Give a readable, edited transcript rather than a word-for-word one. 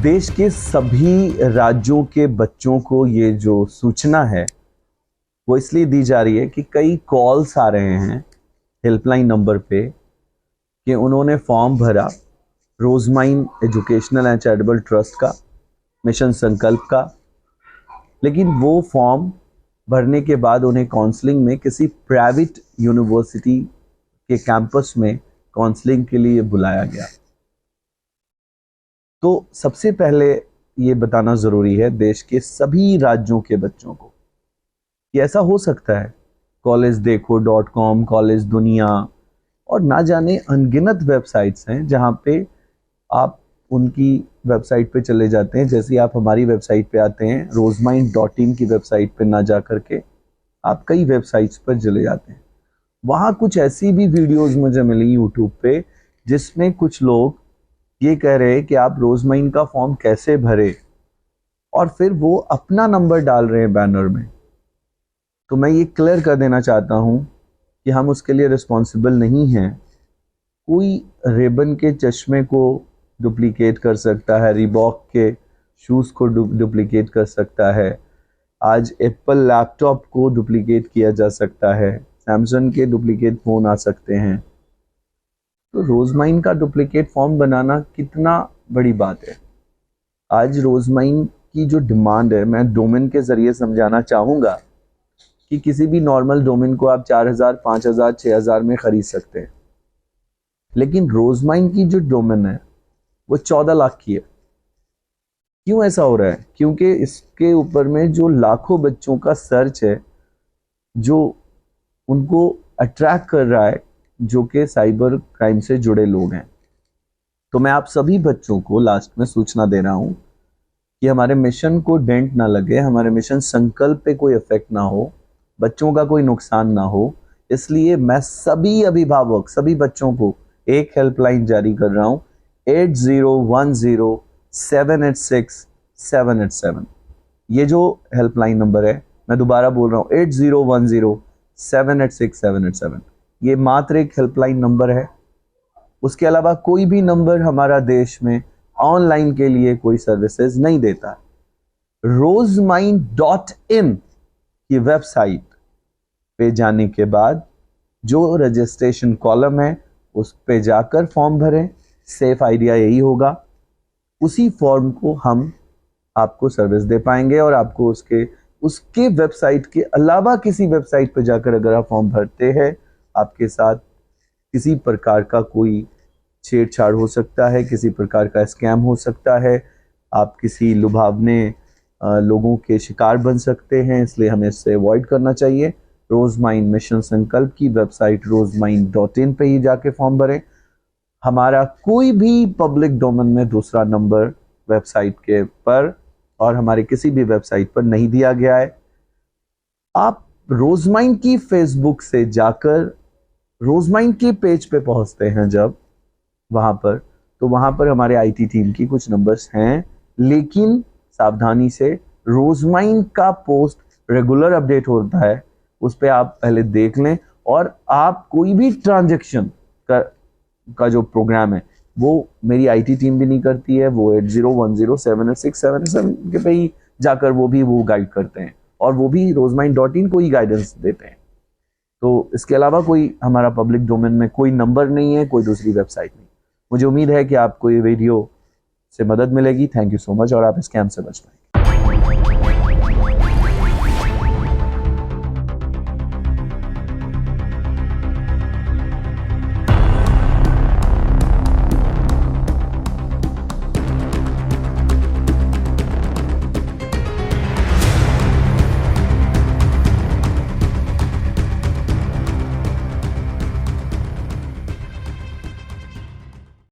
देश के सभी राज्यों के बच्चों को ये जो सूचना है वो इसलिए दी जा रही है कि कई कॉल्स आ रहे हैं हेल्पलाइन नंबर पे कि उन्होंने फॉर्म भरा रोजमाइन एजुकेशनल एंड चैरिटेबल ट्रस्ट का, मिशन संकल्प का, लेकिन वो फॉर्म भरने के बाद उन्हें काउंसलिंग में किसी प्राइवेट यूनिवर्सिटी के कैंपस में काउंसलिंग के लिए बुलाया गया। तो सबसे पहले ये बताना ज़रूरी है देश के सभी राज्यों के बच्चों को कि ऐसा हो सकता है। collegedekho.com, कॉलेज दुनिया और ना जाने अनगिनत वेबसाइट्स हैं जहाँ पे आप उनकी वेबसाइट पे चले जाते हैं। जैसे आप हमारी वेबसाइट पे आते हैं, rozemind.in की वेबसाइट पे ना जा करके आप कई वेबसाइट्स पर चले जाते हैं। वहाँ कुछ ऐसी भी वीडियोस मुझे मिली यूट्यूब पे जिसमें कुछ लोग ये कह रहे हैं कि आप रोजमाइन का फॉर्म कैसे भरे, और फिर वो अपना नंबर डाल रहे हैं बैनर में। तो मैं ये क्लियर कर देना चाहता हूँ कि हम उसके लिए रिस्पॉन्सिबल नहीं हैं। कोई रेबन के चश्मे को डुप्लीकेट कर सकता है, रीबॉक के शूज़ को डुप्लीकेट कर सकता है, आज एप्पल लैपटॉप को डुप्लीकेट किया जा सकता है, सैमसंग के डुप्लीकेट फ़ोन आ सकते हैं। तो रोजमाइन का डुप्लीकेट फॉर्म बनाना कितना बड़ी बात है। आज रोजमाइन की जो डिमांड है, मैं डोमेन के ज़रिए समझाना चाहूँगा कि किसी भी नॉर्मल डोमेन को आप 4,000, 5,000, 6,000 में ख़रीद सकते हैं, लेकिन रोजमाइन की जो डोमेन है वो 14 लाख की है। क्यों ऐसा हो रहा है? क्योंकि इसके ऊपर में जो लाखों बच्चों का सर्च है, जो उनको अट्रैक्ट कर रहा है, जो कि साइबर क्राइम से जुड़े लोग हैं। तो मैं आप सभी बच्चों को लास्ट में सूचना दे रहा हूं कि हमारे मिशन को डेंट ना लगे, हमारे मिशन संकल्प पे कोई इफेक्ट ना हो, बच्चों का कोई नुकसान ना हो, इसलिए मैं सभी अभिभावक, सभी बच्चों को एक हेल्पलाइन जारी कर रहा हूं, 8010786787। ये जो हेल्पलाइन नंबर है, मैं दोबारा बोल रहा हूं, 8010786787। ये मात्र एक हेल्पलाइन नंबर है। उसके अलावा कोई भी नंबर हमारा देश में ऑनलाइन के लिए कोई सर्विसेज नहीं देता। rozemind.in की वेबसाइट पे जाने के बाद जो रजिस्ट्रेशन कॉलम है उस पे जाकर फॉर्म भरें। सेफ आइडिया यही होगा। उसी फॉर्म को हम आपको सर्विस दे पाएंगे और आपको उसके वेबसाइट के अलावा किसी वेबसाइट पे जाकर अगर आप फॉर्म भरते हैं, आपके साथ किसी प्रकार का कोई छेड़छाड़ हो सकता है, किसी प्रकार का स्कैम हो सकता है, आप किसी लुभावने लोगों के शिकार बन सकते हैं। इसलिए हमें इससे अवॉइड करना चाहिए। रोजमाइन मिशन संकल्प की वेबसाइट rozemind.in पे ही जाके फॉर्म भरें। हमारा कोई भी पब्लिक डोमेन में दूसरा नंबर वेबसाइट के पर और हमारे किसी भी वेबसाइट पर नहीं दिया गया है। आप रोजमाइन की फेसबुक से जाकर रोजमाइन के पेज पे पहुंचते हैं जब वहां पर, तो वहां पर हमारे आईटी टीम की कुछ नंबर्स हैं, लेकिन सावधानी से रोजमाइन का पोस्ट रेगुलर अपडेट होता है, उस पर आप पहले देख लें। और आप कोई भी ट्रांजैक्शन का जो प्रोग्राम है वो मेरी आईटी टीम भी नहीं करती है, वो 8010786787 के पे ही जाकर वो गाइड करते हैं और वो भी rozemind.in को ही गाइडेंस देते हैं। तो इसके अलावा कोई हमारा पब्लिक डोमेन में कोई नंबर नहीं है, कोई दूसरी वेबसाइट नहीं। मुझे उम्मीद है कि आपको ये वीडियो से मदद मिलेगी। थैंक यू सो मच और आप स्कैम से बच पाएंगे।